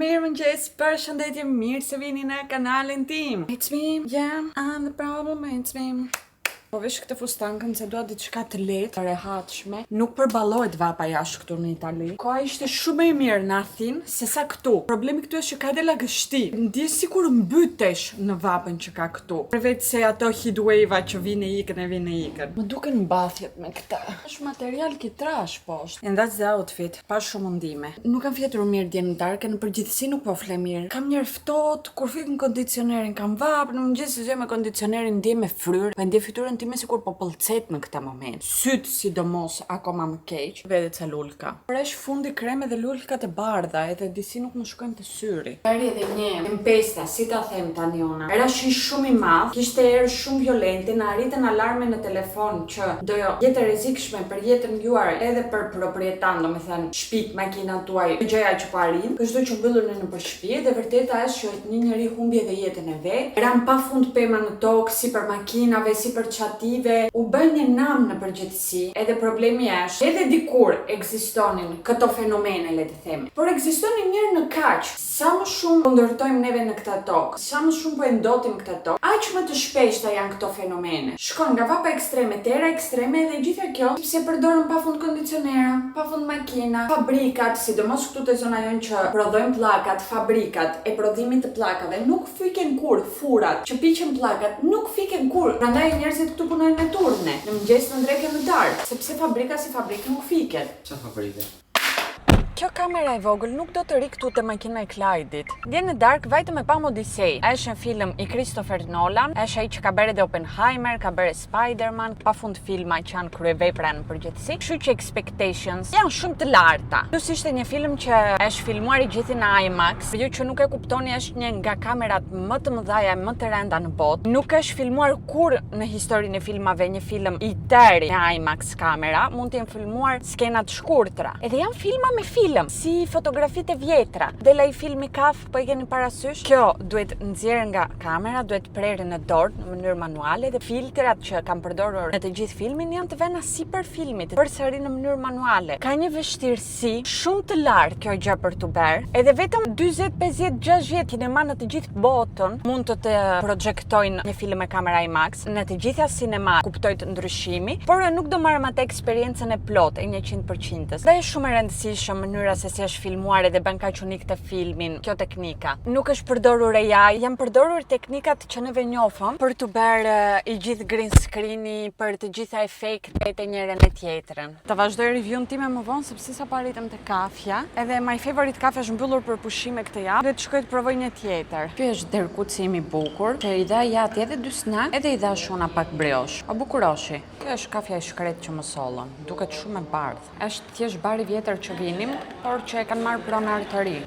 Mirëmëngjes, përshëndetje, mirë se vini në kanalin tim. It's me, yeah, I'm the problem, it's me. Po vesh këtë fustankën se dua diçka të lehtë, të rehatshme. Nuk përballohet vapa jashtë këtu në Itali. Koha ishte shumë e mirë në Athinë se sa këtu. Problemi këtu është që ka dhe lagështi. Ndihesh sikur mbytesh në vapën që ka këtu. Përveç se ato heatwave-a që vinë e ikën. Më duken mbathjet me këtë. Është material kitrash poshtë. And that's the outfit, pa shumë ndime. Nuk kam fjetur mirë dje në darkë, në përgjithësi nuk po fle mirë. Kam njerë ftohtë, kur fik në kondicionerin kam vapë, në mëngjes se me kondicionerin ndje me fryrë, po ndje fytyrën time sikur po pëlqet në këtë moment. Syt sidomos akoma më keq. Vede ca lulka. Presh fundi kreme dhe lulkat e bardha, edhe disi nuk më shkojnë te syri. Eri edhe një tempesta, si ta them tani ona. Era shi shumë i madh, kishte erë shumë violente, na arritën alarme në telefon që do jetë rrezikshme për jetën juaj edhe për proprietan, domethënë shtëpit, makinat tuaj, gjëja që po arrin. Çdo që mbyllën nëpër shtëpi, dhe vërteta është që një njeri humbi edhe jetën e vet. Eran pafund pema në tokë, si për makinave, si për u bën një nam në përgjithësi, edhe problemi është, edhe dikur ekzistonin këto fenomene, le të themi, por ekzistonin njërë në kaq, sa më shumë po ndërtojmë neve në këtë tokë, sa më shumë po e ndotim këtë tokë, aq më të shpeshta janë këto fenomene. Shkon nga vapa ekstreme, tera ekstreme, dhe gjitha kjo, sepse përdorën pafund kondicionera, pafund makina, fabrikat, sidomos këtu te zona jonë që prodhojnë pllakat, fabrikat e prodhimit të pllakave nuk fiken kur, furat që piqen pllakat nuk fiken kur. Prandaj njerëzit këtu punojnë me turne, në mëngjes, në drekë, në darkë, sepse fabrika si fabrikë nuk fiket. Çfarë fabrike? Kjo kamera e vogël nuk do të ri këtu te makina e Clyde-it. Dje në darkë vajtë me pam Odisej. Është një film i Christopher Nolan, është ai që ka bërë dhe Oppenheimer, ka bërë Spider-Man, pafund filma që janë kryevepra në përgjithësi. Kështu që expectations janë shumë të larta. Plus ishte një film që është filmuar i gjithë në IMAX, ju që nuk e kuptoni është një nga kamerat më të mëdha më të rënda në botë. Nuk është filmuar kur në historinë e filmave një film i tërë në IMAX kamera, mund të jenë filmuar skena të shkurtra. Edhe janë filma me film si fotografitë e vjetra. Dela i filmi kaf, po e keni parasysh? Kjo duhet nxjerrë nga kamera, duhet prerë në dorë në mënyrë manuale, dhe filtrat që kam përdorur në të gjithë filmin janë të vëna sipër filmit, përsëri në mënyrë manuale. Ka një vështirësi shumë të lartë kjo gjë për tu bërë, edhe vetëm 40, 50, 60 kinema në të gjithë botën mund të projektojnë një film me kamera IMAX. Në të gjitha sinema kuptojt ndryshimi, por nuk do marrëm atë eksperiencën e plot e 100%-ës. Dhe është shumë e rëndësishme mënyra se si është filmuar edhe bën kaq unik të filmin, kjo teknika. Nuk është përdorur AI, janë përdorur teknikat që neve njohëm për të bërë i gjithë green screen-i, për të gjitha efektet e njërin e tjetrën. Të vazhdoj review-n time më vonë sepse sa paritëm te kafja, edhe my favorite kafe është mbyllur për pushime këtë javë, dhe të shkoj të provoj një tjetër. Ky është derkuci im i bukur, që i dha jati edhe 2 snack, edhe i dha shuna pak brioche. O bukuroshi. Kjo është kafja e shkret që më sollën. Duket shumë e bardhë. Është thjesht bari vjetër që vinim, por që e kanë marrë pronar të ri.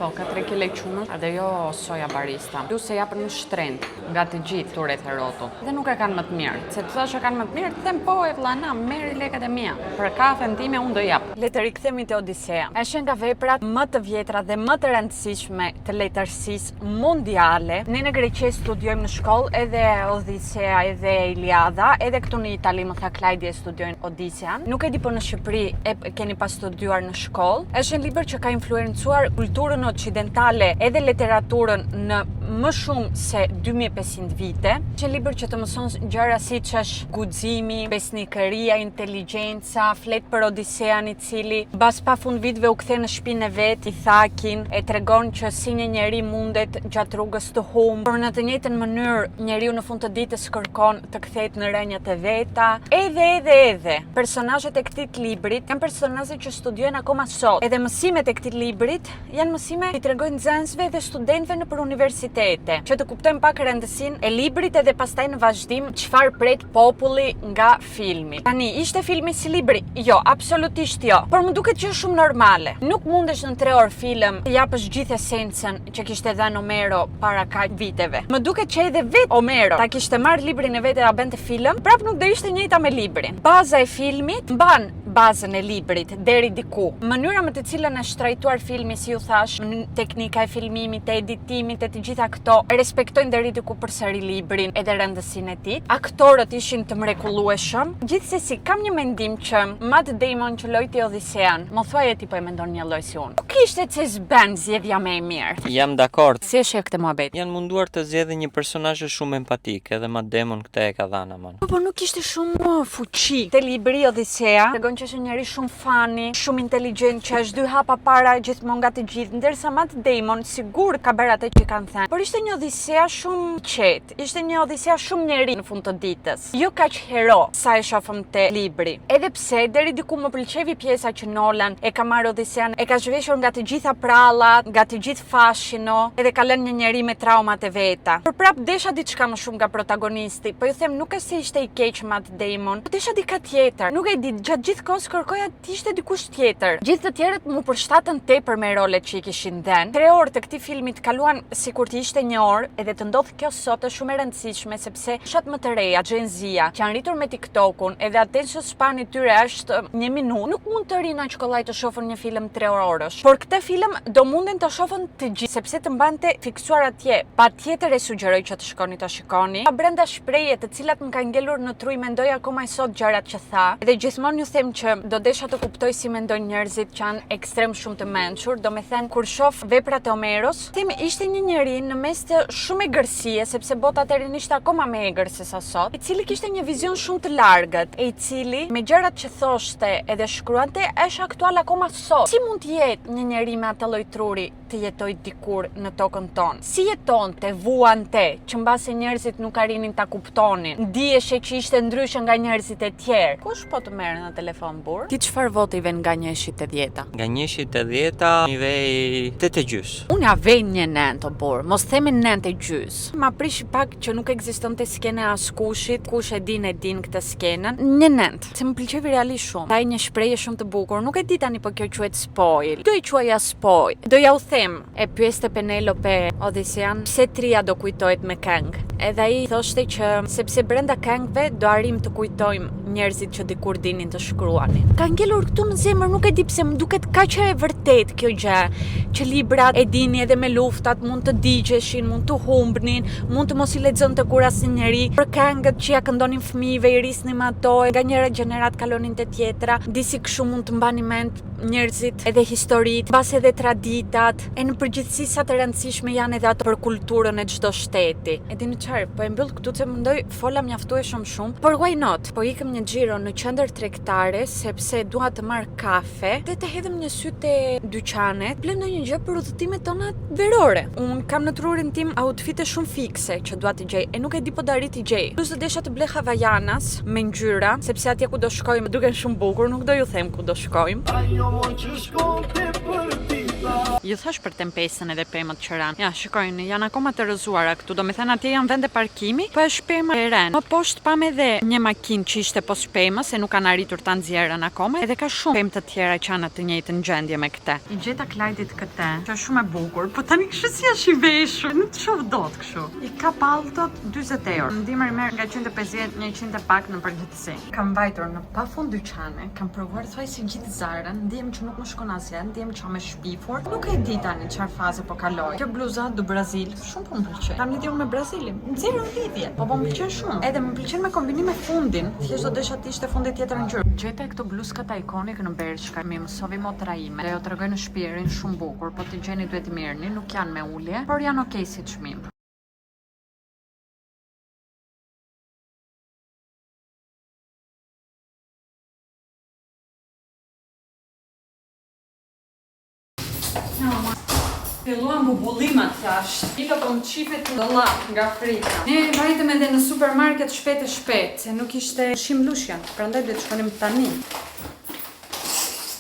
Po, ka 3 kg qumësh, edhe jo soja barista. Du se japën më shtrenjtë nga të gjithë turet e rrotull. Dhe nuk e kanë më të mirë. Se të thosh e kanë më të mirë, të them po e vllana, merri lekët e mia. Për kafen time unë do jap. Le të rikthehemi te Odiseja. Është nga veprat më të vjetra dhe më të rëndësishme të letërsisë mondiale. Ne në Greqi studiojmë në shkollë edhe Odiseja, edhe Iliada, edhe këtu në Itali më tha Clyde studiojnë Odisean. Nuk e di po në Shqipëri e keni pas studiuar në shkollë. Është një libër që ka influencuar kulturën occidentale edhe literaturën në më shumë se 2500 vite. Është një libër që të mëson gjëra siç është guximi, besnikëria, inteligjenca, flet për Odisean i cili mbas pafund viteve u kthe në shtëpinë e vet, i thakin, e tregon që si një njeri mundet gjatë rrugës të humbë, por në të njëjtën mënyrë njeriu në fund të ditës kërkon të kthehet në rrënjët e veta. Edhe personazhet e këtij librit janë personazhe që studiojnë akoma sot. Edhe mësimet e këtij librit janë mësime i tregojnë nxënësve dhe studentëve nëpër universitete, që të kuptojnë pak rëndësinë e librit edhe pastaj në vazhdim çfarë pret populli nga filmi. Tani, ishte filmi si libri? Jo, absolutisht jo. Por më duket që është shumë normale. Nuk mundesh në 3 orë film të japësh gjithë esencën që kishte dhënë Homero para kaq viteve. Më duket që edhe vetë Homero ta kishte marrë librin e vet e ta bënte film, prap nuk do ishte njëjta me librin. Baza e filmit mban bazën e librit deri diku. Mënyra me të cilën është trajtuar filmi, si ju thash, teknika e filmimit, e editimit, e të gjitha këto respektojnë deri diku përsëri librin edhe rëndësinë e tij. Aktorët ishin të mrekullueshëm. Gjithsesi, kam një mendim që Matt Damon që lojti Odisean, më thuaj ti po e mendon një lloj si unë. Nuk ishte çes bën zgjedhja më e mirë. Jam dakord. Si është këtë muhabet? Janë munduar të zgjedhin një personazh shumë empatik, edhe Matt Damon këtë e ka dhënë aman. Po nuk ishte shumë fuqi. Te libri Odisea tregon që është një njeri shumë fani, shumë inteligjent, që është 2 hapa para gjithmonë nga të gjithë, ndërsa Matt Damon sigur ka bërë atë që kanë thënë. Por ishte një Odisea shumë qetë, ishte një Odisea shumë njeri në fund të ditës. Jo kaq hero sa e shohëm te libri. Edhe pse deri diku më pëlqevi pjesa që Nolan e ka marrë Odisean, e ka zhveshur nga të gjitha prallat, nga të gjithë fashino, edhe ka lënë një njeri me traumat e veta. Por prap desha diçka më shumë nga protagonisti, po ju them nuk është se ishte i keq Matt Damon, po desha dika tjetër. Nuk e di, gjatë gjithë kohës kërkoja të ishte dikush tjetër. Gjithë të tjerët mu përshtatën tepër me rolet që i kishin dhënë. 3 orë të këtij filmi të kaluan sikur të ishte 1 orë, edhe të ndodh kjo sot është shumë e rëndësishme sepse fshat më të reja, Gen Z-a, që janë rritur me TikTok-un, edhe attention span-i tyre është 1 minutë. Nuk mund të rinë aq kollaj të shohin një film 3 orësh. Por këtë film do munden ta shohin të gjithë sepse të mbante fiksuar atje. Patjetër e sugjeroj që të shkoni ta shikoni. Ka brenda shprehje të cilat më kanë ngelur në tруj, mendoj akoma sot gjërat që tha. Dhe gjithmonë ju them që do desha të kuptoj si mendojnë njerëzit që janë ekstrem shumë të mençur, domethënë kur shoh veprat e Homeros, them ishte një njeri në mes të shumë egërsie, sepse bota atëherë ishte akoma më egër se sa sot, i cili kishte një vizion shumë të largët, e i cili me gjërat që thoshte edhe shkruante është aktual akoma sot. Si mund të jetë një njeri me atë lloj truri të jetoj dikur në tokën tonë? Si jetonte, vuante, që mbase njerëzit nuk arinin ta kuptonin? Ndiheshe që ishte ndryshe nga njerëzit e tjerë. Kush po të merre në telefon burr? Ti çfarë voti vjen nga 1/80? Nga 1/80 i vej 8,5. Unë ja vej një 9 o burr, mos themi 9,5. Ma prish pak që nuk ekzistonte skena as kushit, kush e din këtë skenën. Një 9, se më pëlqej realisht shumë. Ka një shprehje shumë të bukur, nuk e di tani po kjo quhet spoil. Do i quaja spoil. Do ja u them, e pyeste Penelope Odisean, pse tria do kujtohet me këngë? Edhe ai thoshte që sepse brenda këngëve do arrim të kujtojmë njerëzit që dikur dinin të shkruanin. Ka ngelur këtu në zemër, nuk e di pse më duket kaq e vërtet kjo gjë, që librat e dini edhe me luftat mund të digjeshin, mund të humbnin, mund të mos i lexonte kur asnjë njeri, për këngët që ja këndonin fëmijëve i risnim ato, nga njëra gjenerat kalonin te tjetra, disi kështu mund të mbani mend njerëzit edhe historitë, mbas edhe traditat, e në përgjithësi sa të rëndësishme janë edhe ato për kulturën e çdo shteti. E dini çfarë, po e mbyll këtu se mendoj fola mjaftueshëm shumë, por why not? Po ikëm një xhiro në qendër tregtare sepse dua të marr kafe dhe të hedhëm një sy te dyqanet, blem ndonjë gjë për udhëtimet tona verore. Un kam në trurin tim outfite shumë fikse që dua të gjej, e nuk e di po do arrit të gjej. Plus do desha të blej havajanas me ngjyra, sepse atje ku do shkojmë duken shumë bukur, nuk do ju them ku do shkojmë. Ju thash për tempestën edhe pemët që ranë. Ja, shikojnë, janë akoma të rrëzuara këtu. Do me thënë atje janë vende parkimi, po është pema e rënë. Më poshtë pam edhe një makinë që ishte poshtë pemës, se nuk kanë arritur ta nxjerrën akoma, edhe ka shumë pemë të tjera që janë të njëjtën gjendje me këtë. I gjeta Clyde-it këtë, që është shumë e bukur, po tani kështu si është i veshur, nuk të shoh dot kështu. I ka palltot 40 euro. Ndimër merr nga 150-100 e pak në përgjithësi. Kam mbajtur në pafund dyqane, kam provuar thoj si gjithë Zarën, ndiem që nuk më shkon asgjë, ndiem që më shpifur. Nuk e di tani çfarë faze po kaloj. Kjo bluza do Brazil, shumë po më pëlqen. Kam lidhje me Brazilin. Zero lidhje. Po më pëlqen shumë. Edhe më pëlqen me kombinim me fundin. Thjesht do desha të ishte fundi tjetër ngjyrë. Gjeta këto bluzkat ikonik në Bershka, më mësovi motra ime. Dhe jo tregoj në shpirin shumë bukur, po të gjeni duhet të mirëni, nuk janë me ulje, por janë okay si çmim. Filluan bubullimat tash. Ika po më qifet në dollap nga frika. Ne vajtëm edhe në supermarket shpejt, se nuk ishte shim lushjan, prandaj duhet shkonim tani.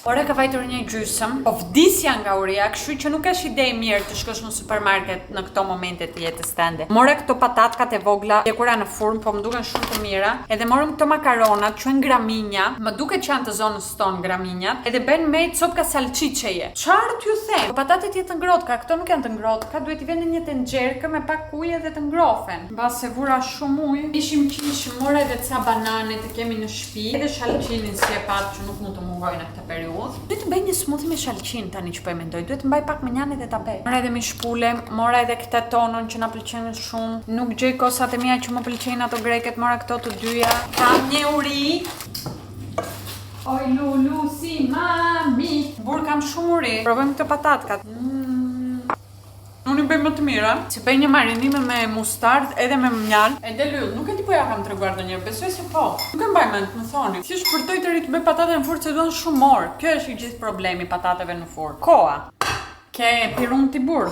Ora ka vajtur një gjysëm, po vdisja nga uria, kështu që nuk është ide e mirë të shkosh në supermarket në këto momente të jetës tënde. Mora këto patatkat e vogla, lëkura në furn, po më duken shumë të mira, edhe morëm këto makaronat, quhen graminja, më duket që janë të zonës tonë graminjat, edhe bën me copka salciceje. Çfarë t'ju them? Patatet jetë të ngrohtë, këto nuk janë të ngrohtë, duhet i vënë një tenxherkë me pak ujë dhe të ngrohen. Mbas e vura shumë ujë, ishim qish, mora edhe ca banane të kemi në shtëpi, edhe shalcinin si e pat që nuk mund të mungoj në këtë periudhë. Duhet të bëj një smoothie me shalcin tani që po e mendoj. Duhet të mbaj pak mënjane dhe ta bëj. Mora edhe mishpule, mora edhe këtë tonon që na pëlqen shumë. Nuk gjej kosat e mia që më pëlqejnë ato greket, mora këto të dyja. Kam një uri. Oj Lulu si mami. Burr kam shumë uri. Provojmë këto patatkat. Unë i bëj më të mira, si bëj një marinime me mustard edhe me mjal, edhe lyll. Nuk e di po ja kam treguar ndonjëherë, besoj se po. Nuk e mbaj mend, më thoni. Si shpërtoj të ri të bëj patate në furrë se duan shumë orë. Kjo është i gjithë problemi patateve në furrë. Koha. Ke pirun ti burr.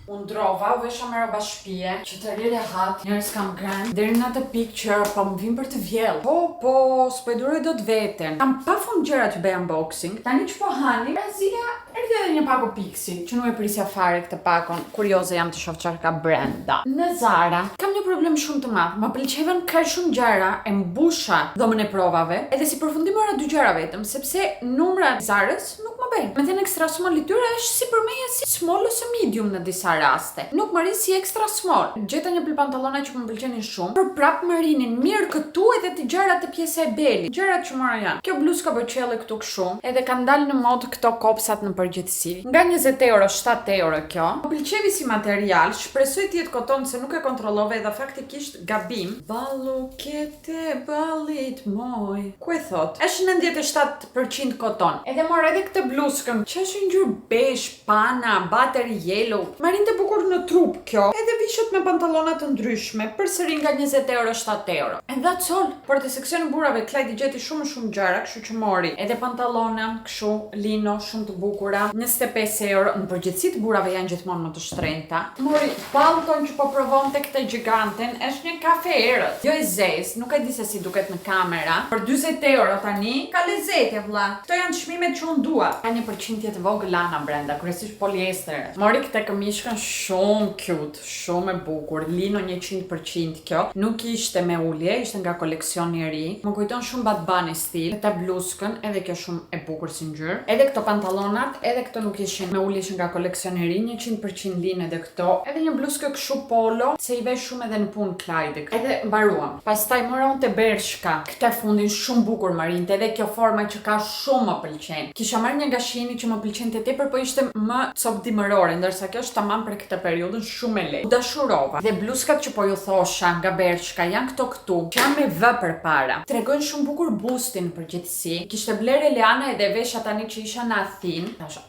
Unë drova, u vesha me roba shtëpie, që të ri rehat, njerëz kam gran, deri në atë pikë që po më vin për të vjell. Po, s'po e duroj dot veten. Kam pafund gjëra të bëj unboxing. Tani që po hani, Brazila erdhi edhe një pako piksi, që nuk e prisja fare këtë pakon. Kurioze jam të shoh çfarë ka brenda. Në Zara kam një problem shumë të madh. Ma pëlqeven kaq shumë gjëra, e mbusha dhomën e provave, edhe si përfundim ora dy gjëra vetëm, sepse numrat e Zarës nuk më bëjnë. Me thënë extra small lityra është si për meja si small ose medium në disa raste. Nuk më rin si extra small. Gjeta një pantallona që më pëlqenin shumë, por prap më rinin mirë këtu edhe të gjërat e pjesa e belit. Gjërat që mora janë. Kjo bluzka bëçelle këtu kështu, edhe kanë dalë në modë këto kopsat në përgjithësi. Nga 20 euro, 7 euro kjo. Më pëlqevi si material, shpresoj të jetë koton se nuk e kontrollova edhe faktikisht gabim. Ballu kete ballit moj. Ku e thot? Është 97% koton. Edhe mora edhe këtë bluzkën, që është ngjyrë beige, pana, battery yellow. Të bukur në trup kjo. Edhe vishët me pantallona të ndryshme, përsëri nga 20 euro, 7 euro. And that's all. Por te seksioni burrave Klajdi gjeti shumë gjëra, kështu që mori edhe pantallona, kështu lino shumë të bukura, 25 euro. Në përgjithësi të burrave janë gjithmonë më të shtrenjta. Mori pallton që po provonte këtë giganten, është një kafe errët. Jo i zezë, nuk e di se si duket në kamera. Për 40 euro tani, ka lezete vlla. Këto janë çmimet që unë dua. Ka një përqindje të vogël lana brenda, kryesisht poliester. Mori këtë këmishkën shumë cute, shumë e bukur, lino 100% kjo. Nuk ishte me ulje, ishte nga koleksioni i ri. Më kujton shumë Bad Bunny stil. Këtë bluzkën, edhe kjo shumë e bukur si ngjyrë. Edhe këto pantallonat, edhe këto nuk ishin me ulje, ishin nga koleksioni i ri, 100% linë edhe këto. Edhe një bluzkë kështu polo, se i vesh shumë edhe në punë Klajdi. Edhe mbaruam. Pastaj mora unë te Bershka. Këtë fundin shumë bukur marrinte, edhe kjo forma që ka shumë më pëlqen. Kisha marrë një nga Sheini që më pëlqente tepër, po ishte më copdimërore, ndërsa kjo është tamam për këtë periudhën shumë e lehtë. Dashurova. Dhe bluzkat që po ju thosha nga Bershka janë këto këtu, që janë me V përpara. Tregojnë shumë bukur bustin në përgjithësi. Kishte bler Eliana edhe vesha tani që isha në Athinë. Tash,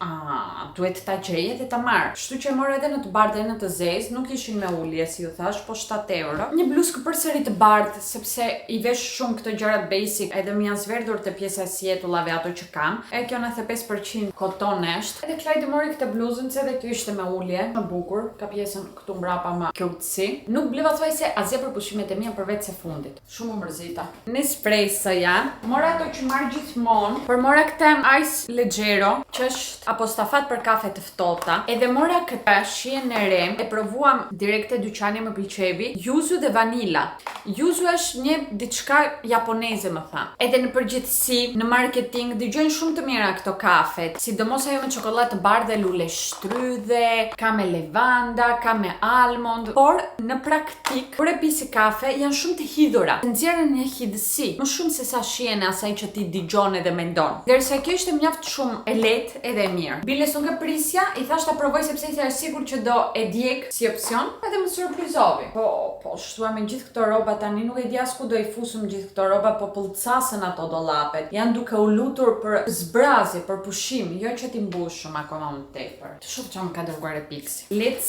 duhet ta gjej edhe ta marr. Kështu që e mora edhe në të bardhë edhe në të zezë, nuk ishin me ulje si ju thash, po 7 euro. Një bluzkë përsëri të bardhë, sepse i vesh shumë këto gjërat basic, edhe më janë zverdhur te pjesa e sjetullave ato që kam. E kjo 95% koton është. Edhe Klajdi mori këtë bluzën se edhe kjo ishte me ulje, më bukur, ka pjesën këtu mbrapa më cutesy. Nuk bleva thuajse asgjë për pushimet e mia përveç se fundit. Shumë më mërzita. Nespressoja, mora ato që marr gjithmonë, por mora këtë ice leggero, që është apostafat për kafe të ftohta. Edhe mora këtë shihen e re, e provuam direkt te dyqani, më pëlqevi, yuzu dhe vanila. Yuzu është një diçka japoneze, më tha. Edhe në përgjithësi, në marketing dëgjojnë shumë të mira këto kafet, sidomos ajo me çokoladë të bardhë, lule shtrydhe, ka me levanda, ka me almond, por në praktik, kur e pi si kafe, janë shumë të hidhura. Nxjerrin një hidhësi, më shumë se sa shihen e asaj që ti dëgjon edhe mendon. Derisa kjo ishte mjaft shumë e lehtë edhe e mirë. Biles unë prisja, i thash ta provoj sepse isha e sigurt që do e djeg si opsion, edhe më surprizovi. Po, shtua me gjithë këto rroba tani, nuk e di as ku do i fusum gjithë këto rroba, po pullcasën ato dollapet. Janë duke u lutur për zbrazje, për pushim, jo që ti mbushëm akoma më tepër. Të shoh çfarë më ka dërguar e Pixi. Let's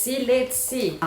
see.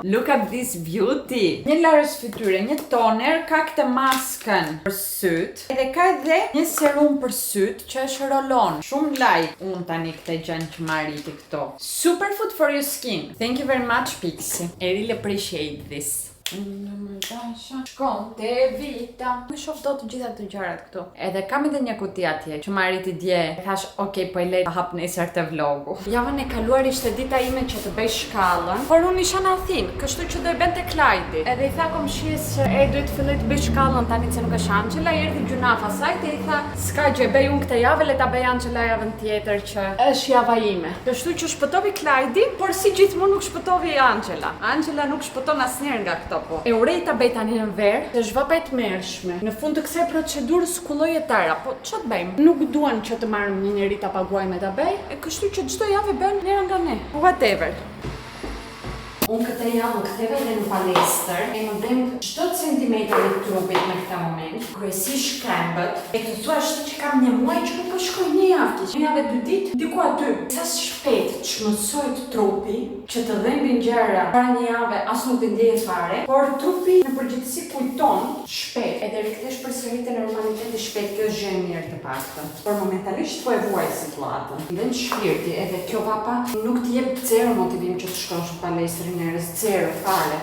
Look at this beauty. Një larës fytyre, një toner, ka këtë maskën për syt, edhe ka edhe një serum për syt që është roll-on. Shumë like unë tani këtë gjën që marriti këto. Superfood for your skin. Thank you very much, Pixi. I really appreciate this. Shkon te vita. Më shoh dot të gjitha të gjërat këtu. Edhe kam edhe një kuti atje që më arriti dje. Thash, ok, po e lej ta hap nesër te vlogu. Javën e kaluar ishte dita ime që të bëj shkallën, por unë isha në Athinë, kështu që do e bente Klajdi. Edhe i tha komshies që duhet të filloj të bëj shkallën tani që nuk është Angela, erdhi gjunafa saj dhe i tha, s'ka gjë, bëj unë këtë javë, le ta bëj Angela javën tjetër që është java ime. Kështu që shpëtovi Klajdi, por si gjithmonë nuk shpëtovi Angela. Angela nuk shpëton asnjëherë nga këto po. E urej ta bëj tani në verë, të zhvapa e të mërshme. Në fund të kësaj procedurë skulloj e tëra, po që të bëjmë? Nuk duan që të marrëm një njeri ta paguajmë ta bëj, e kështu që çdo javë bën njëra nga ne. Whatever. Unë këtë javë ktheva edhe në palestër, e më dhem çdo centimetër të trupit në këtë moment, kryesisht krembët, e të thuash që kam një muaj që nuk po shkoj një javë, një javë 2 ditë, diku aty. Sa shpejt çmësohet trupi që të dhembin gjëra para një jave as nuk të ndjehet fare, por trupi në përgjithësi kujton shpejt, edhe rikthesh përsëri te normaliteti shpejt, kjo është gjë e mirë të paktën. Por momentalisht po e vuaj situatën. Vjen shpirti, edhe kjo vapa nuk të jep zero motivim që të shkosh në palestër njerëz, zero fare.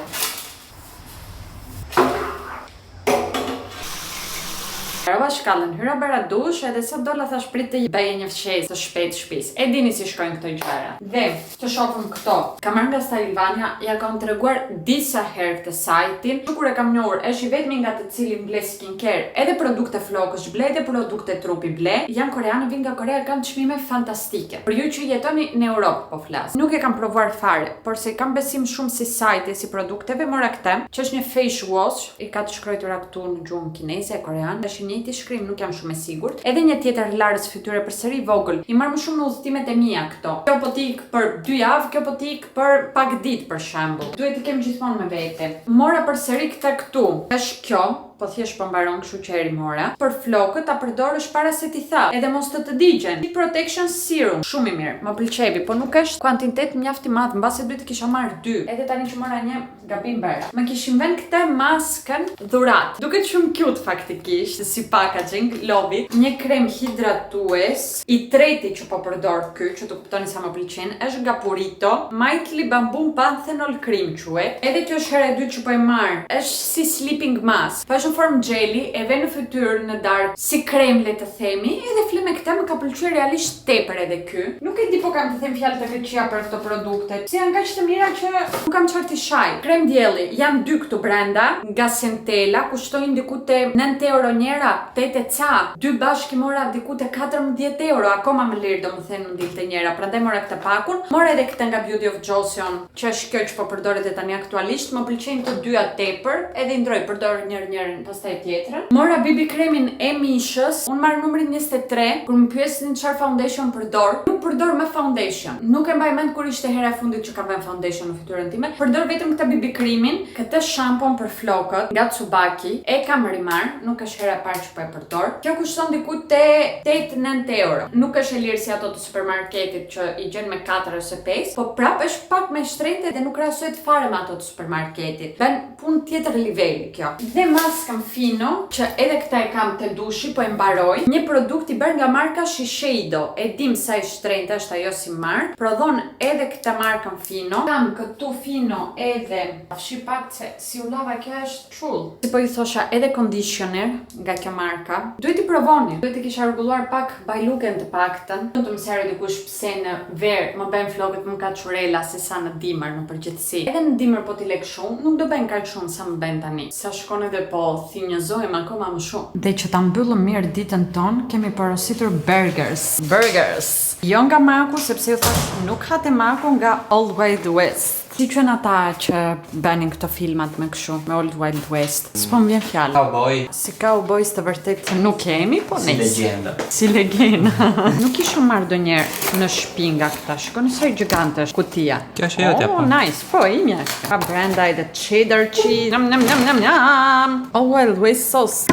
Rova shkallën, hyra bara dush, edhe sa dola thash prit të bëje një fshesë të shpejt shtëpis. E dini si shkojnë këto gjëra. Dhe të shohim këto. Kam marrë nga Stalivania, ja kam treguar disa herë këtë sajtin. Kur e kam njohur, është i vetmi nga të cilin ble skincare, edhe produkte flokësh ble, edhe produkte trupi ble. Janë koreanë, vinë nga Korea, kanë çmime fantastike. Për ju që jetoni në Europë po flas. Nuk e kam provuar fare, por se kam besim shumë si sajti, si produkteve, mora këtë, që është një face wash, i ka të shkruar këtu në gjuhën kineze, koreane, është njëjti shkrim, nuk jam shumë e sigurt. Edhe një tjetër larës fytyre përsëri vogël. I marr më shumë në udhëtimet e mia këto. Kjo po tik për 2 javë, kjo po tik për pak ditë për shembull. Duhet të kem gjithmonë me vete. Mora përsëri këtë këtu. Është kjo, po thjesht po mbaron, kështu që eri mora. Për flokët ta përdorësh para se ti tha, edhe mos të digjen. Heat Protection Serum, shumë i mirë. Më pëlqevi, po nuk është kuantitet mjaft i madh, mbase duhet të kisha marrë 2. Edhe tani që mora një gabim bëra. Më kishin vënë këtë maskën dhurat. Duket shumë cute faktikisht, si packaging, lovi. Një krem hidratues, i treti që po përdor ky, që të kuptoni sa më pëlqen, është nga Purito, Mightly Bamboo Panthenol Cream quhet. Edhe kjo është hera e dytë që po e marr. Është si sleeping mask. Në formë gjeli, e ve në fytyrë në darkë, si krem le të themi, edhe fle me këtë më ka pëlqyer realisht tepër edhe ky. Nuk e di po kam të them fjalë të këqija për këto produkte. Si janë kaq të mira që nuk kam çfarë të shaj. Krem dielli, janë 2 këtu brenda, nga Centella, kushtojnë diku te 9 euro njëra, 8 e ca. 2 bashkë mora diku te 14 euro, akoma më lirë domethënë në ditë njëra. Prandaj mora këtë pakun. Mora edhe këtë nga Beauty of Joseon, që është kjo që po përdoret tani aktualisht. Më pëlqejnë të dyja tepër, edhe i ndroj përdor njërin pastaj tjetrën. Mora BB kremin e Mishës, unë marr numrin 23, kur më pyesin çfarë foundation përdor. Nuk përdor me foundation. Nuk e mbaj mend kur ishte hera e fundit që kam vënë foundation në fytyrën time. Përdor vetëm këtë BB kremin, këtë shampon për flokët nga Tsubaki, e kam rimarr, nuk është hera e parë që po e përdor. Kjo kushton diku te 8-9 euro. Nuk është e lirë si ato të supermarketit që i gjen me 4 ose 5, po prap është pak më shtrenjtë dhe nuk krahasohet fare me ato të supermarketit. Bën punë tjetër niveli kjo. Dhe maskën Fino, që edhe këta e kam te dushi, po e mbaroj. Një produkt i bërë nga marka Shiseido. E dim sa i shtrenjtë është ajo si markë. Prodhon edhe këtë markën Fino. Kam këtu Fino edhe fshi pak se si u lava kjo është çull. Si po i thosha edhe conditioner nga kjo marka. Duhet i provoni. Duhet i kisha rregulluar pak bajluken të paktën. Do të më serë dikush pse në verë më bën flokët më ka çurela se sa në dimër në përgjithësi. Edhe në dimër po t'i lek shumë, nuk do bën kaq shumë sa më bën tani. Sa shkon edhe po thinjëzojmë akoma më shumë. Dhe që ta mbyllëm mirë ditën tonë, kemi porositur burgers. Jo nga Maku, sepse ju thash nuk hate Maku, nga Old Wild West. Si qënë ata që bënin këto filmat me këshu, me Old Wild West. S'po më vjen fjallë. Cowboy. Si cowboys të vërtet nuk kemi, po Si legjenda. Si legjenda. Nuk ishëm marrë do njerë në shtëpi nga këta. Shkoni sa i gjigante është kutia. Kjo është jotja, po. Nice, po, imja. Ka brenda edhe cheddar cheese. Old Wild West sauce.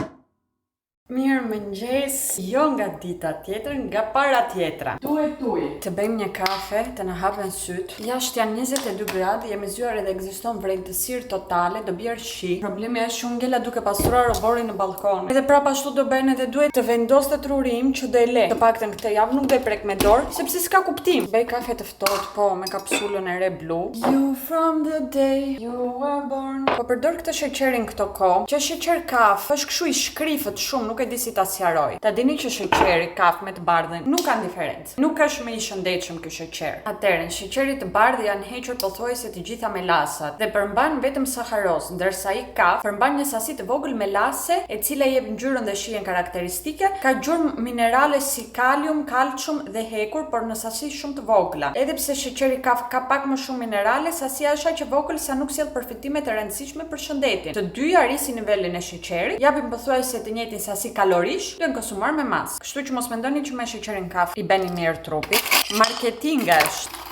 Mirë mëngjes, jo nga dita tjetër, nga para tjetra. Tuj. Të bëjmë një kafe, të na hapen syt. Jashtë janë 22 gradë, jemi zgjuar edhe ekziston vrenëtësirë totale, do bjerë shi. Problemi është që ngela duke pastruar roborin në balkon. Edhe prapa ashtu do bëjnë edhe duhet të vendoste trurim që do e le. Të paktën këtë javë nuk do e prek me dorë, sepse s'ka kuptim. Bëj kafe të ftohtë, po, me kapsulën e re blu. You from the day you were born. Po përdor këtë sheqerin këto kohë, që sheqer kafë, është kështu i shkrifët shumë, nuk e di si ta sqaroj. Ta dini që sheqeri kafë me të bardhën nuk kanë diferencë. Nuk është më i shëndetshëm ky sheqer. Atëherë, në sheqerit të bardhë janë hequr pothuajse të gjitha melasat dhe përmban vetëm saharoz, ndërsa ai kafë përmban një sasi të vogël melase, e cila jep ngjyrën dhe shijen karakteristike, ka gjurmë minerale si kalium, kalcium dhe hekur, por në sasi shumë të vogla. Edhe pse sheqeri kafë ka pak më shumë minerale, sasia është aq e vogël sa nuk sjell përfitime të rëndësishme për shëndetin. Të dyja rrisin nivelin e sheqerit, japin pothuajse të njëjtin sasi kalorish, duhen konsumuar me masë. Kështu që mos mendoni që me sheqerin kafë i bëni mirë trupit. Marketing është.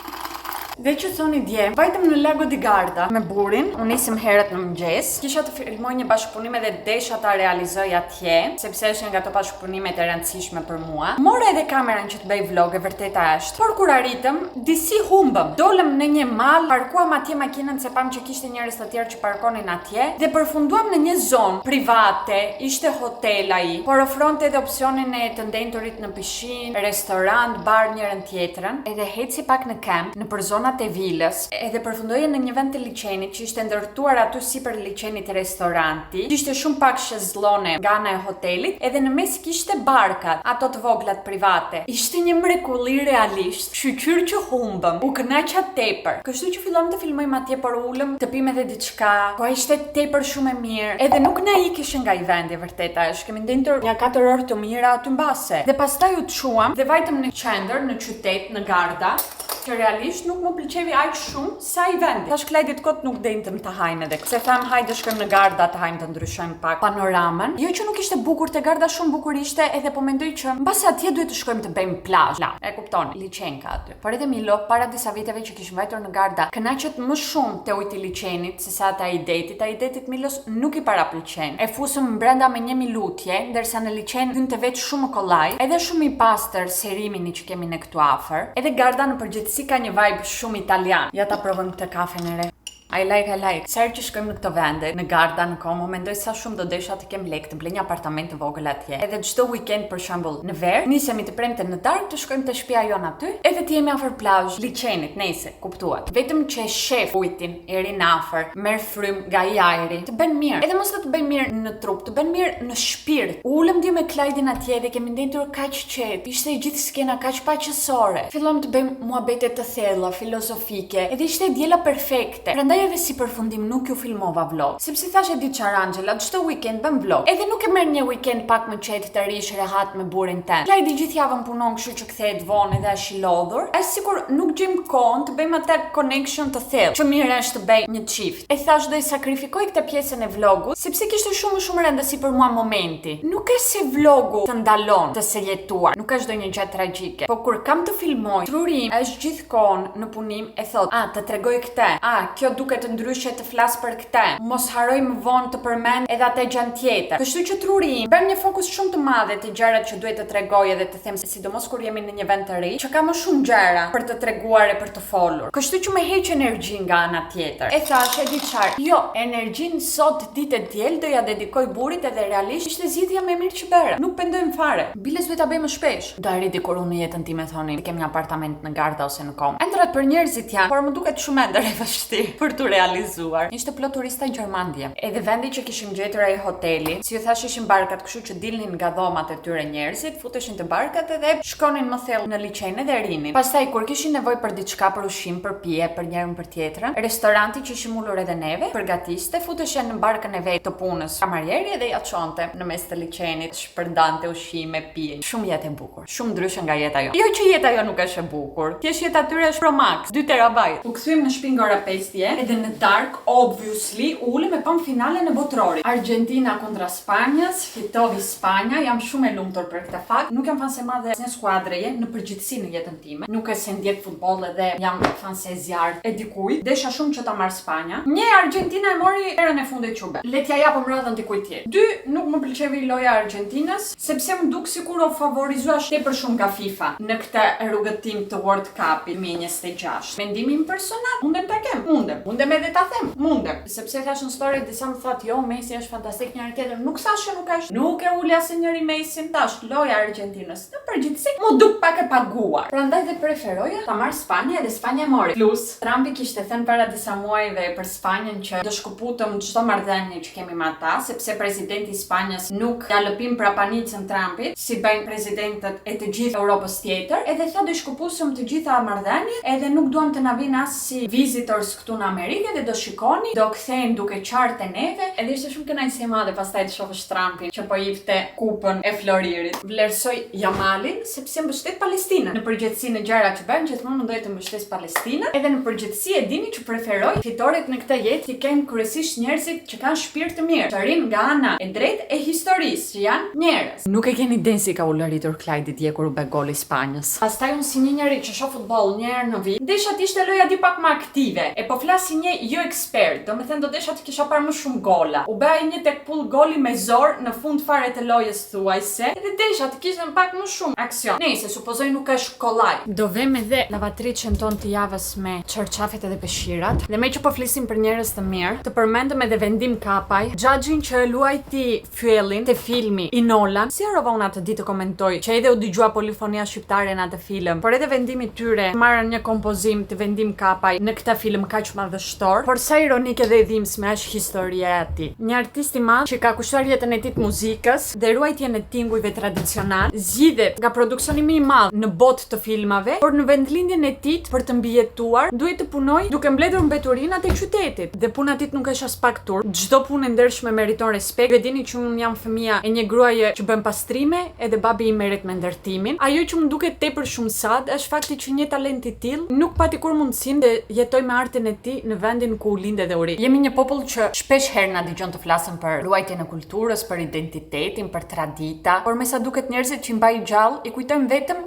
Dhe që thoni dje, vajtëm në Lago di Garda me burin, unë nisim herët në mëngjes. Kisha të filmoj një bashkëpunim dhe desha ta realizoj atje, sepse është nga ato bashkëpunimet e rëndësishme për mua. Mora edhe kameran që të bëj vlog, e vërteta është. Por kur arritëm, disi humbëm. Dolëm në një mall, parkuam atje makinën se pam që kishte njerëz të tjerë që parkonin atje dhe përfunduam në një zonë private, ishte hotel ai, por ofronte edhe opsionin e të ndenturit në pishinë, restorant, bar njërin tjetrën, edhe heci pak në kamp, në zona e vilës, edhe përfundoje në një vend të liçenit që ishte ndërtuar aty sipër liçenit restoranti. Ishte shumë pak shezllone nga ana e hotelit, edhe në mes kishte barkat, ato të voglat private. Ishte një mrekulli realisht, shqyr që humbëm, u kënaqa tepër. Kështu që fillom të filmojmë atje, por ulëm të pim edhe diçka. Po ishte tepër shumë e mirë. Edhe nuk na ikishin nga i vendi, vërteta është. Kemi ndentur një 4 orë të mira aty mbase. Dhe pastaj u çuam dhe vajtëm në qendër, në qytet, në Garda, që realisht nuk më pëlqevi aq shumë sa i vendi. Tash klajdit kot nuk dentëm të hajmë edhe. Se tham hajde shkojmë në Garda të hajmë të ndryshojmë pak panoramën. Jo që nuk ishte bukur, te Garda shumë bukur ishte, edhe po mendoj që mbas atje duhet të shkojmë të bëjmë plazh. E kuptoni, liçenka aty. Por edhe Milo para disa viteve që kishim vajtur në Garda, kënaqet më shumë te ujti i liçenit se sa ata i detit. Ai detit Milos nuk i parapëlqen. E fusëm brenda me një milutje, ndërsa në liçen hynte vetë shumë kollaj, edhe shumë i pastër serimini që kemi ne këtu afër. Edhe Garda në përgjithësi ka një vibe shumë italian. Ja ta provojmë këtë kafen e re. I like. Sa herë që shkojmë në këto vende, në Garda, në Como, mendoj sa shumë do desha të kem lekë të blej një apartament të vogël atje. Edhe çdo weekend për shembull, në ver, nisemi të premte në darkë të shkojmë te shtëpia jon aty, edhe të jemi afër plazh, liçenit, nëse, kuptuat. Vetëm që e shef ujtin, e rin afër, merr frym nga i ajri, të bën mirë. Edhe mos të bën mirë në trup, të bën mirë në shpirt. Ulëm dje me Klajdin atje dhe kemi ndentur kaq qet. Ishte gjithë skena kaq paqësore. Fillom të bëjmë muhabete të thella, filozofike, edhe ishte diela perfekte. Edhe si përfundim nuk ju filmova vlog, sepse thashë di çfarë Angela, çdo weekend bën vlog. Edhe nuk e merr një weekend pak më qetë të rish rehat me burrin tën. Klajdi gjithë javën punon, kështu që kthehet vonë edhe është i lodhur. Është sikur nuk gjejm kohën të bëjmë atë connection të thellë. Që mirë është të bëj një çift. E thash do i sakrifikoj këtë pjesën e vlogut, sepse kishte shumë rëndësi për mua momenti. Nuk është se vlogu të ndalon të se jetuar, nuk është ndonjë gjë tragjike. Po kur kam të filmoj, trurim është gjithkohon në punim e thot, të tregoj këtë. Kjo duket ndryshe të flas për këtë. Mos haroj më vonë të përmend edhe atë gjën tjetër. Kështu që trurim bën një fokus shumë të madh te gjërat që duhet të tregoj edhe të them, sidomos kur jemi në një vend të ri, që ka më shumë gjëra për të treguar e për të folur. Kështu që më heq energji nga ana tjetër. E thash e di çfarë. Jo, energjinë sot ditë e diel do ja dedikoj burrit edhe realisht ishte zgjidhja më e mirë që bëra. Nuk pendojm fare. Biles duhet ta bëj më shpesh. Do arrit dikur unë në jetën time thoni, kem një apartament në Garda ose në Como. Ëndrat për njerëzit janë, por më duket shumë ëndër e vështirë për tu realizuar. Ishte plot turista gjerman dje. Edhe vendi që kishim gjetur ai hoteli, si ju thash ishin barkat, kështu që dilnin nga dhomat e tyre njerëzit, futeshin te barkat edhe shkonin më thellë në liçen edhe rinin. Pastaj kur kishin nevojë për diçka, për ushqim, për pije, për njërin për tjetrën, restoranti që ishim ulur edhe neve, përgatiste, futeshin në barkën e vet të punës. Kamarieri edhe ja çonte në mes të liçenit, shpërndante ushqime, pije. Shumë jetë e bukur. Shumë ndryshe nga jeta jon. Jo që jeta jon nuk është e bukur. Thjesht jeta atyre është pro max, 2 terabajt. U kthyem në shtëpinë ora 5 dje. Edhe në dark, obviously, ulem e pam finalen e botrorit. Argentina kundra Spanjës, fitovi Spanja, jam shumë e lumtur për këtë fakt. Nuk jam fan se madhe në skuadreje, në përgjithësi në jetën time. Nuk e se ndjek futboll edhe jam fan se zjarr e dikujt. Desha shumë që ta marr Spanja. Një, Argentina e mori herën e fundit çube. Le t'ja japëm radhën dikujt tjetër. Dy, nuk më pëlqeu loja e Argentinës, sepse më duk sikur u favorizuar tepër shumë nga FIFA në këtë rrugëtim të World Cup-it 2026. Mendimin personal, mundem ta kem, mundem edhe ta them, sepse thash në story disa më thotë, jo, Messi është fantastik, njëri tjetër nuk thash që nuk është. Nuk e uli asnjëri Messin, tash loja e Argentinës. Në përgjithësi, mu duk pak e paguar. Prandaj dhe preferoja ta marr Spanja dhe Spanja e mori. Plus, Trumpi kishte thënë para disa muajve për Spanjën që do shkëputëm çdo marrëdhënie që kemi me ata, sepse presidenti i Spanjës nuk ja lëpim prapanicën Trumpit, si bëjnë presidentët e të gjithë Europës tjetër, edhe tha do shkëputëm të gjitha marrëdhëniet, edhe nuk duam të na vinë as si visitors këtu në Amerikë, dhe do shikoni, do kthehen duke qartë neve, edhe ishte shumë kënaqësi e madhe pastaj të shohësh Trumpin që po jepte kupën e Floririt. Vlerësoj Jamalin sepse mbështet Palestinën. Në përgjithësi në gjëra që bën, gjithmonë mundoj të mbështes Palestinën, edhe në përgjithësi e dini që preferoj fitoret në këtë jetë që kanë kryesisht njerëzit që kanë shpirt të mirë, që rrin nga ana e drejtë e historisë, që janë njerëz. Nuk e keni idenë si ka u lëritur Klajdi dje kur u bë goli Spanjës. Pastaj unë si një njeri që shoh futboll një herë në vit, desha të ishte loja di pak më aktive. E po flas si një jo ekspert, domethënë do desha të kisha parë më shumë gola. U bëi një tek pull goli me zor në fund fare të lojës thuajse, edhe desha të kishte pak më shumë aksion. Nëse supozoj nuk është kollaj. Do vem edhe lavatriçën tonë të javës me çorçafet edhe peshqirat. Dhe me që po flisim për njerëz të mirë, të përmendëm edhe Vendim Kapaj, xhaxhin që luajti fyellin te filmi i Nolan. Si harrova unë atë ditë të komentoj që edhe u dëgjua polifonia shqiptare në atë film, por edhe vendimi i tyre marrën një kompozim të Vendim Kapaj në këtë film kaq madhështor, por sa ironike dhe e dhimbshme është historia e atij. Një artist i madh që ka kushtuar jetën e tij të muzikës dhe ruajtjen e tingujve tradicional, zgjidhet nga produksioni më i madh në botë të filmave, por në vendlindjen e tij për të mbijetuar duhet të punojë duke mbledhur mbeturinat e qytetit. Dhe puna e tij nuk është as pak turp. Çdo punë e ndershme meriton respekt. Ju dini që unë jam fëmia e një gruaje që bën pastrime, edhe babi i merret me ndërtimin. Ajo që më duket tepër shumë sad është fakti që një talent i tillë nuk pati kur mundësinë të jetoj me artin e tij në vendin ku u lindë dhe u ri. Jemi një popull që shpesh herë na dëgjon të flasim për ruajtjen e kulturës, për identitetin, për tradita, por me sa duket njerëzit që i mbajnë gjallë i kujtojmë vetëm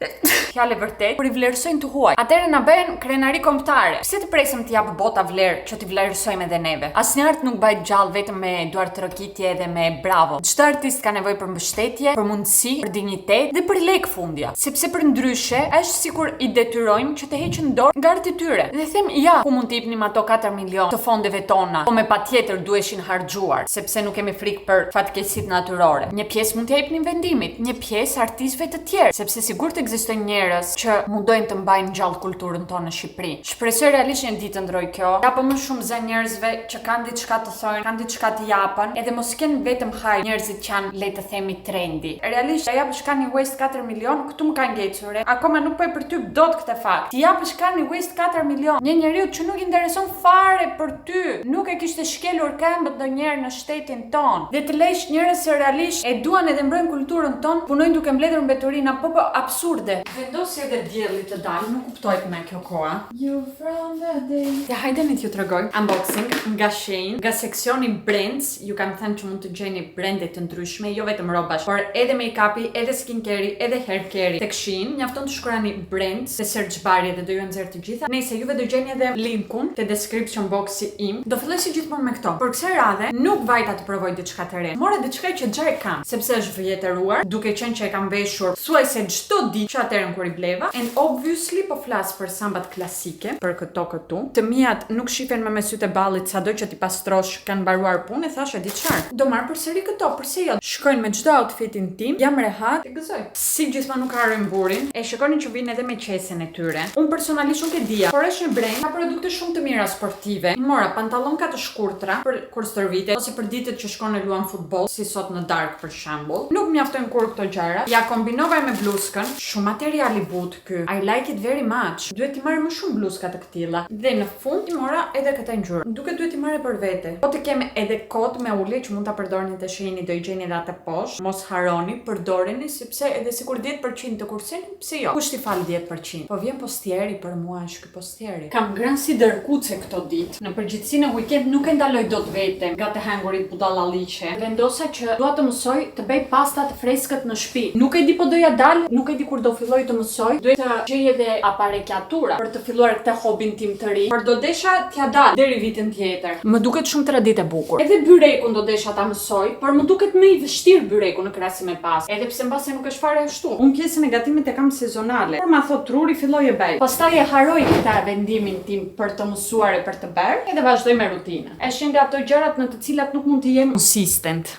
fjalë vërtet, por i vlerësojnë të huaj. Atëherë na bën krenari kombëtare. Pse të presim të jap bota vlerë që t'i vlerësojmë edhe neve? Asnjë art nuk bëhet gjallë vetëm me duart trokitje dhe me bravo. Çdo artist ka nevojë për mbështetje, për mundësi, për dinjitet dhe për lek fundja. Sepse për ndryshe është sikur i detyrojmë që të heqin dorë nga arti tyre. Dhe them ja, ku mund të jepnim ato 4 milion të fondeve tona, po me patjetër duheshin harxhuar, sepse nuk kemi frikë për fatkeqësitë natyrore. Një pjesë mund t'ia jepnim vendimit, një pjesë artistëve të tjerë, sepse sigurt ekzistojnë njerëz që mundojnë të mbajnë gjallë kulturën tonë në Shqipëri. Shpresoj realisht një ditë të ndrojë kjo. Japë më shumë zë njerëzve që kanë diçka të thonë, kanë diçka të japën, edhe mos kenë vetëm haj njerëzit që janë le të themi trendi. Realisht ja japësh Kanye West 4 milion, këtu më ka ngjecur. Akoma nuk po e përtyp dot këtë fakt. Ti japësh Kanye West 4 milion, një njeriu që nuk i intereson fare për ty, nuk e kishte shkelur këmbët ndonjëherë në shtetin ton. Dhe të lesh njerëz që realisht e duan edhe mbrojnë kulturën ton, punojnë duke mbledhur mbeturina po absurde. Vendosi edhe dielli të dalë, nuk kuptohet me kjo koha. You from the day. Ja hajdeni t'ju tregoj unboxing nga Shein, nga seksioni brands. Ju kam thënë që mund të gjeni brande të ndryshme, jo vetëm rrobash, por edhe make-upi, edhe skincare, edhe hair care tek Shein. Mjafton të shkruani brands te search bari dhe do ju nxjerr të gjitha. Nëse juve do gjeni edhe linkun te description boxi im. Do filloj si gjithmonë me këto. Por kësaj radhe nuk vajta të provoj diçka të re. Mora diçka që xha e kam, sepse është vjetëruar, duke qenë që e kam veshur thuajse çdo ditë që atëherën kur i bleva, and obviously po flas për sambat klasike, për këto këtu. Të mijat nuk shifen me sytë e ballit, sado që ti pastrosh kanë mbaruar punë, thash e di çfarë. Do marr përsëri këto, pse jo? Shkojnë me çdo outfitin tim, jam rehat, e gëzoj. Si gjithmonë nuk harrojm burin. E shikoni që vinë edhe me qesen e tyre. Unë personalisht nuk e dija, por është një brand ka produkte shumë të mira sportive. Mora pantallonka të shkurtra për kur stërvite ose për ditët që shkon e luan futboll, si sot në dark për shembull. Nuk mjaftojnë kur këto gjëra. Ja kombinova Fillova me bluskën, shumë material i butë ky. I like it very much. Duhet t'i marrë më shumë bluska të këtilla. Dhe në fund i mora edhe këtë ngjyrë. Duket duhet t'i marrë për vete. Po të kem edhe kot me ulje që mund ta përdorni të shihni do i gjeni edhe atë poshtë. Mos harroni, përdoreni sepse edhe sikur 10% të kursin, pse jo? Kush t'i fal 10%? Po vjen postieri për mua, është ky postieri. Kam grënë si dërkuce këto ditë. Në përgjithësi në weekend nuk e ndaloj dot veten nga të hangurit budallalliqe. Vendosa që dua të mësoj të bëj pasta të freskët në shtëpi. Nuk e di po doja dal, nuk e di kur do filloj të mësoj. Duhet të gjej edhe aparekjatura për të filluar këtë hobin tim të ri. Por do desha t'ja dal deri vitin tjetër. Më duket shumë traditë e bukur. Edhe byrekun do desha ta mësoj, por më duket më i vështirë byreku në krahasim me pastë. Edhe pse mbase nuk është fare ashtu. Unë pjesën e gatimit e kam sezonale. Por ma thot truri filloj e bëj. Pastaj e harroj këtë vendimin tim për të mësuar e për të bërë, edhe vazhdoj me rutinën. Është nga ato gjërat në të cilat nuk mund të jem consistent.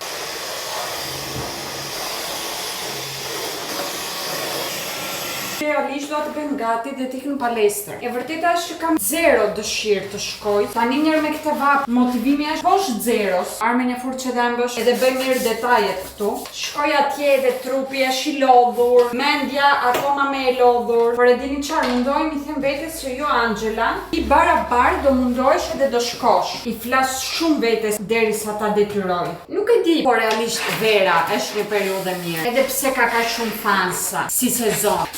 Realisht do të bëjmë gati dhe t'ikë në palestër. E vërteta është që kam zero dëshirë të shkoj. Tani njerë me këtë vap, motivimi është poshtë zeros. Arme një furë që dhe mbësh edhe bëjmë mirë detajet këtu. Shkoj atje dhe trupi është i lodhur, mendja akoma me e lodhur. Por e dini qarë, mundohem i them vetes që jo Angela, i barabar do mundohesh edhe do shkosh. I flas shumë vetes derisa ta detyroj. Nuk e di, por realisht vera është një periudhë mirë. Edhe pse ka kaq shumë fansa si sezon.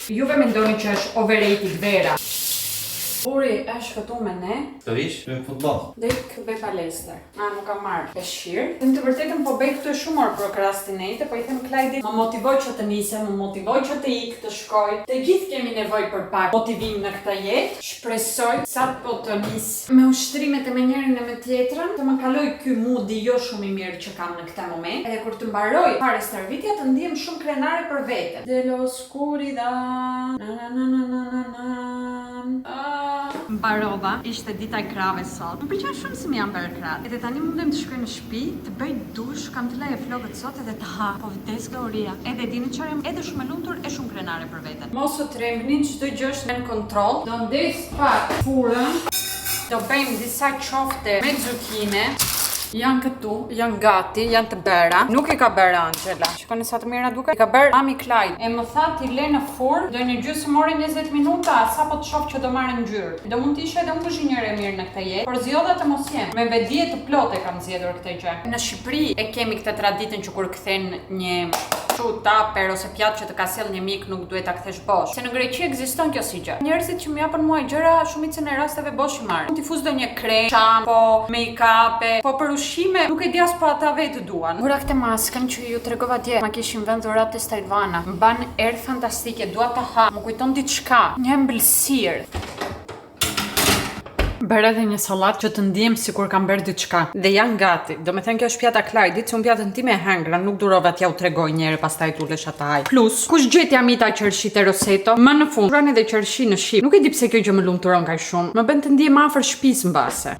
Juve mendoni që është overrated vera. Buri është këtu me ne. Të vish me futboll. Dhe ikë bëj palestër. Nuk kam marrë peshqir. Në të vërtetën po bëj këtë shumë orë procrastinate, po i them Klajdit, më motivoj që të nisem, më motivoj që të ikë, të shkoj. Të gjithë kemi nevojë për pak motivim në këtë jetë. Shpresoj sa po të nis me ushtrimet e me njërin e me tjetrën, të më kaloj ky moodi jo shumë i mirë që kam në këtë moment. Edhe kur të mbaroj fare stërvitja të ndihem shumë krenare për veten. De la oscuridad. Na na na na na na. Mbarova, ishte dita e krave sot. Më pëlqen shumë se më janë bërë kratë. Edhe tani mundem të shkoj në shtëpi, të bëj dush, kam të lejë flokët sot edhe të ha. Po vdes nga uria. Edhe dini çfarë jam edhe shumë e lumtur e shumë krenare për veten. Mos u trembni, çdo gjë është në kontroll. Do ndes pak furrën. Do bëjmë disa qofte me zukine. Janë këtu, janë gati, janë të bëra. Nuk i ka bërë Angela. Shikoni sa të mira duket. I ka bërë mami Clyde. E më tha ti le në furrë, do një gjysmore 20 minuta, sapo të shoh që do marrë ngjyrë. Do mund të ishe edhe unë kuzhinjere mirë në këtë jetë, por zgjodha të mos jem. Me vedije të plotë kam zgjedhur këtë gjë. Në Shqipëri e kemi këtë traditën që kur kthen një taper ose pjatë që të ka sjell një mik nuk duhet ta kthesh bosh. Se në Greqi ekziston kjo si gjë. Njerëzit që më japën mua gjëra shumicën e rasteve bosh i marrin. Mund t'i fuz ndonjë krem, shampo, make-up, po për ushqime nuk e di as po ata vetë duan. Ura këtë maskën që ju tregova dje, ma kishin vënë dhurat te Stajvana. Mban erë fantastike, dua ta ha. Më kujton diçka, një ëmbëlsirë. Bërë edhe një sallatë që të ndihem sikur kam bërë diçka. Dhe janë gati. Do me thënë kjo është pjata Klajdit, se unë pjatën time e hangra, nuk durova t'ja u tregoj njëherë pastaj t'ulesh ata haj. Plus, kush gjetja mita qershit e Roseto, më në fund, pranë edhe qershi në ship. Nuk e di pse kjo gjë më lumturon kaq shumë. Më bën të ndihem afër shtëpisë mbase.